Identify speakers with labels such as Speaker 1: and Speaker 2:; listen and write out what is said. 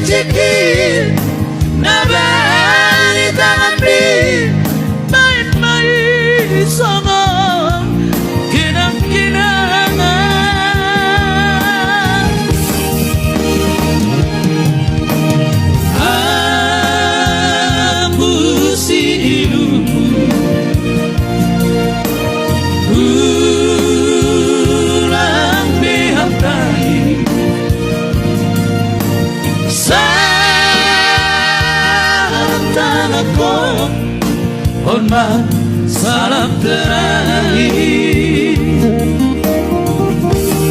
Speaker 1: rezeki nabari tangan di main-main sama kenang-kenangan. Hapus hidupku, ulang behantai tanahku, hormat salam terakhir.